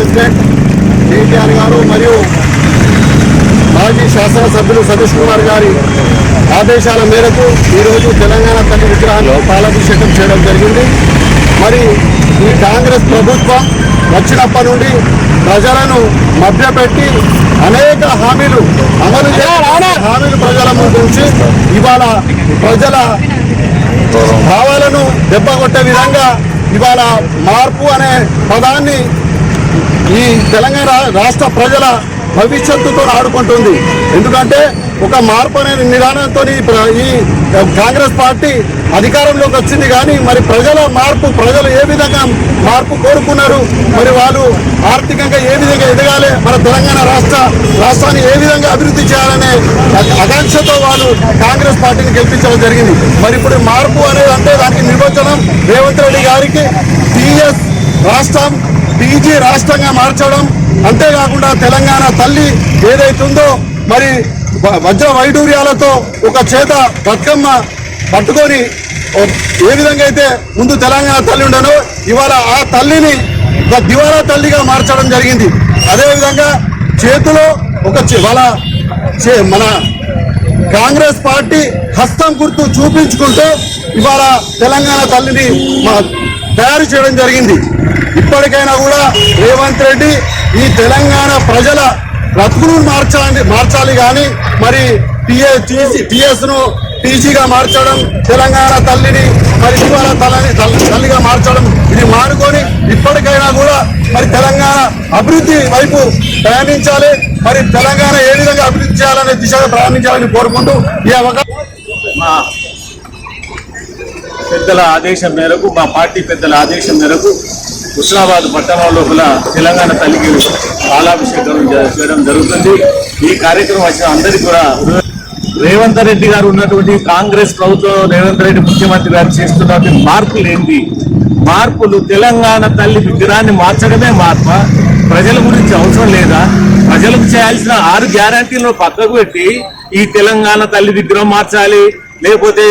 President KTR గారు మరియు మాజీ శాసనసభ్యులు సతీష్ కుమార్ గారి ఆదేశాల మేరకు ఈరోజు తెలంగాణ తల్లి విగ్రహాన్ని పాలాభిషేకం చేయడం జరిగింది. మరి ఈ కాంగ్రెస్ ప్రభుత్వం వచ్చినప్పటి నుండి ప్రజలను మభ్యపెట్టి అనేక హామీలు అమలు హామీలు ప్రజల ముందు ఉంచి ఇవాళ ప్రజల భావాలను దెబ్బకొట్టే విధంగా ఇవాళ మార్పు అనే పదాన్ని ఈ తెలంగాణ రాష్ట్ర ప్రజల భవిష్యత్తుతో ఆడుకుంటుంది. ఎందుకంటే ఒక మార్పు అనే నిదానంతో ఈ కాంగ్రెస్ పార్టీ అధికారంలోకి వచ్చింది. కానీ మరి ప్రజల మార్పు, ప్రజలు ఏ విధంగా మార్పు కోరుకున్నారు, మరి వాళ్ళు ఆర్థికంగా ఏ విధంగా ఎదగాలి, మన తెలంగాణ రాష్ట్రాన్ని ఏ విధంగా అభివృద్ధి చేయాలనే ఆకాంక్షతో వాళ్ళు కాంగ్రెస్ పార్టీని గెలిపించడం జరిగింది. మరి ఇప్పుడు మార్పు అనేది అంటే దానికి నిర్వచనం రేవంత్ రెడ్డి గారికి టీఎస్ రాష్ట్రం టీజీ రాష్ట్రంగా మార్చడం, అంతేకాకుండా తెలంగాణ తల్లి ఏదైతుందో మరి వజ్ర వైడూర్యాలతో ఒక చేత బతుకమ్మ పట్టుకొని ఏ విధంగా అయితే ముందు తెలంగాణ తల్లి ఉండనో ఇవాళ ఆ తల్లిని ఒక దివాలా తల్లిగా మార్చడం జరిగింది. అదేవిధంగా చేతిలో ఒక మన కాంగ్రెస్ పార్టీ హస్తం గుర్తు చూపించుకుంటూ ఇవాళ తెలంగాణ తల్లిని తయారు చేయడం జరిగింది. ఇప్పటికైనా కూడా రేవంత్ రెడ్డి ఈ తెలంగాణ ప్రజల బ్రతుకును మార్చాలి కానీ మరి టీఎస్ ను టీజీగా మార్చడం, తెలంగాణ తల్లిని మరి ఇవాళ తల్లిగా మార్చడం ఇది మానుకొని ఇప్పటికైనా కూడా మరి తెలంగాణ అభివృద్ధి వైపు ప్రయాణించాలి. మరి తెలంగాణ ఏ విధంగా అభివృద్ధి చేయాలనే దిశగా ప్రయాణించాలని కోరుకుంటూ ఈ అవకాశం పెద్దల ఆదేశం మేరకు, మా పార్టీ పెద్దల ఆదేశం మేరకు హుస్నాబాద్ పట్టణం లోపల తెలంగాణ తల్లికి పాలాభిషేకం చేయడం జరుగుతుంది. ఈ కార్యక్రమం వచ్చిన అందరికీ కూడా రేవంత్ రెడ్డి గారు ఉన్నటువంటి కాంగ్రెస్ ప్రభుత్వం, రేవంత్ రెడ్డి ముఖ్యమంత్రి గారు చేస్తున్నటువంటి మార్పులు ఏంటి? మార్పులు తెలంగాణ తల్లి విగ్రహాన్ని మార్చడమే మార్ప? ప్రజల గురించి అవసరం లేదా? ప్రజలకు చేయాల్సిన 6 గ్యారంటీలను పక్కకు పెట్టి ఈ తెలంగాణ తల్లి విగ్రహం మార్చాలి, లేకపోతే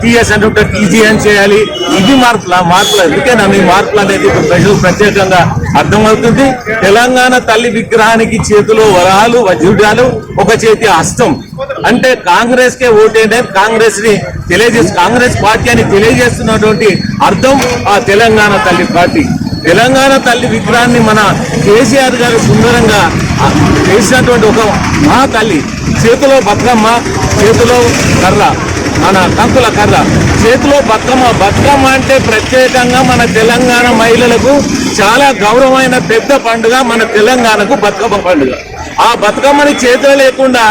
టీఎస్ అంటే టీజీ అని చేయాలి. ఇది మార్పులు ఎందుకైనా ఈ మార్పులు అనేది ప్రజలు ప్రత్యేకంగా అర్థమవుతుంది. తెలంగాణ తల్లి విగ్రహానికి చేతిలో వరహాలు, వజ్రాలు, ఒక చేతి హస్తం అంటే కాంగ్రెస్ కే ఓటేనే కాంగ్రెస్ పార్టీ అని తెలియజేస్తున్నటువంటి అర్థం ఆ తెలంగాణ తల్లి పార్టీ. తెలంగాణ తల్లి విగ్రహాన్ని మన కేసీఆర్ గారు సుందరంగా చేసినటువంటి ఒక మహా తల్లి, చేతిలో బతుకమ్మ, చేతిలో కర్ర, మన కంకుల కర్ర, చేతిలో బతుకమ్మ అంటే ప్రత్యేకంగా మన తెలంగాణ మహిళలకు చాలా గౌరవమైన పెద్ద పండుగ మన తెలంగాణకు బతుకమ్మ పండుగ. ఆ బతుకమ్మని చేతిలో లేకుండా,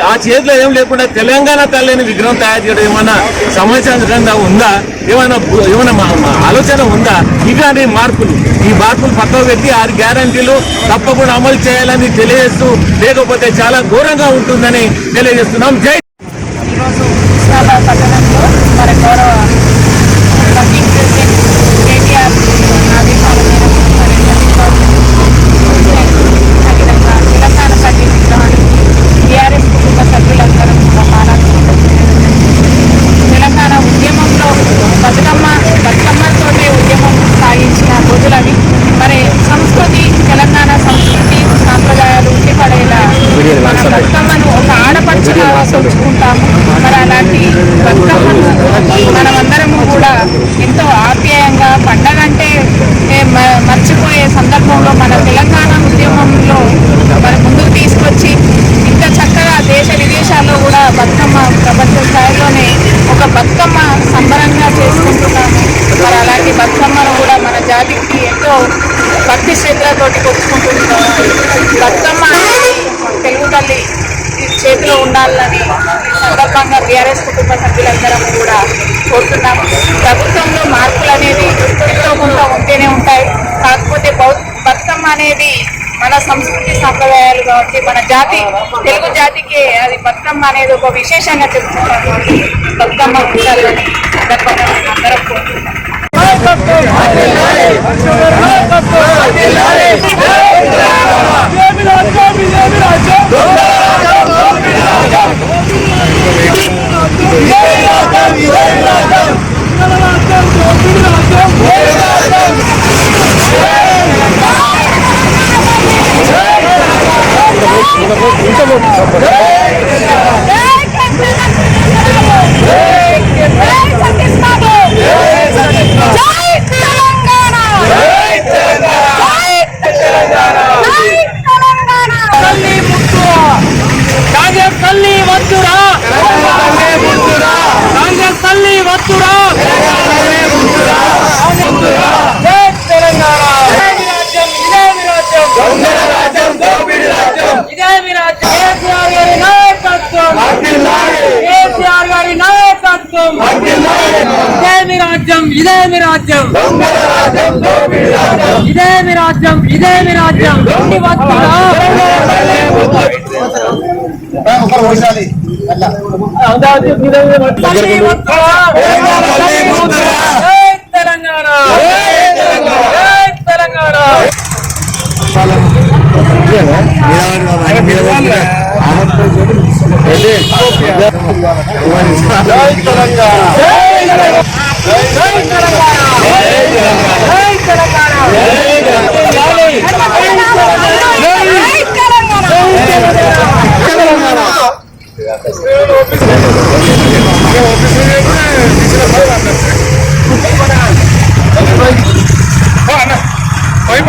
ఆ చేతిలో ఏం లేకుండా తెలంగాణ తల్లిని విగ్రహం తయారు చేయడం ఏమైనా సమాచారంగా ఉందా? ఏమైనా ఆలోచన ఉందా? ఇలాంటి మార్పులు, ఈ మార్పులు పక్కకు పెట్టి 6 గ్యారంటీలు తప్పకుండా అమలు చేయాలని తెలియజేస్తూ, లేకపోతే చాలా ఘోరంగా ఉంటుందని తెలియజేస్తున్నాం. జై. ఈరోజు హుస్నాబాద్ పట్టణంలో మన గౌరవ వర్కింగ్ ప్రెసిడెంట్ కేటీఆర్ ఆదేశాల మేరకు మరి అదేవిధంగా తెలంగాణ తల్లి విగ్రహానికి టీఆర్ఎస్ కుటుంబ సభ్యులందరం పాలాభిషేకం తెలంగాణ ఉద్యమంలో బతుకమ్మతోటే ఉద్యమం సాగించిన రోజులని మరి తెలంగాణ సంస్కృతి సాంప్రదాయాలు ఉట్టిపడేలా మన బతుకమ్మను ఒక ఆడపడుచుగా చూసుకుంటాము. మరి అలాంటి బతుకమ్మను మనమందరము కూడా ఎంతో ఆప్యాయంగా పండగంటే మర్చిపోయే సందర్భంలో మన తెలంగాణ ఉద్యమంలో మరి ముందుకు తీసుకొచ్చి ఇంత చక్కగా దేశ విదేశాల్లో కూడా బతుకమ్మ ప్రపంచ స్థాయిలోనే ఒక బతుకమ్మ సంబరంగా చేసుకుంటున్నాము. మరి అలాంటి బతుకమ్మను కూడా మన జాతికి ఎంతో భక్తి శ్రద్ధలతోటి కొట్టుకుంటున్నాము. బతుకమ్మ తెలుగు తల్లి చేతిలో ఉండాలని సందర్భంగా టీఆర్ఎస్ కుటుంబ సభ్యులందరం కూడా కోరుతున్నాము. ప్రభుత్వంలో మార్పులు అనేది ఎంతో కొంత ఉంటేనే ఉంటాయి. కాకపోతే బతుకమ్మ అనేది మన సంస్కృతి సాంప్రదాయాలు కాబట్టి మన జాతి తెలుగు జాతికి అది బతుకమ్మ అనేది ఒక విశేషంగా చెప్తున్నాము. బతుకమ్మ ఉండాలని సందర్భంగా అందరం కోరుతున్నాం. ఇదే మీ రాజ్యం ఇదే మీ రాజ్యం ఇదే మీ రాజ్యం ఇంటి వద్దురా తల్లి వద్దురా జై తెలంగాణ జై తెలంగాణ పోయి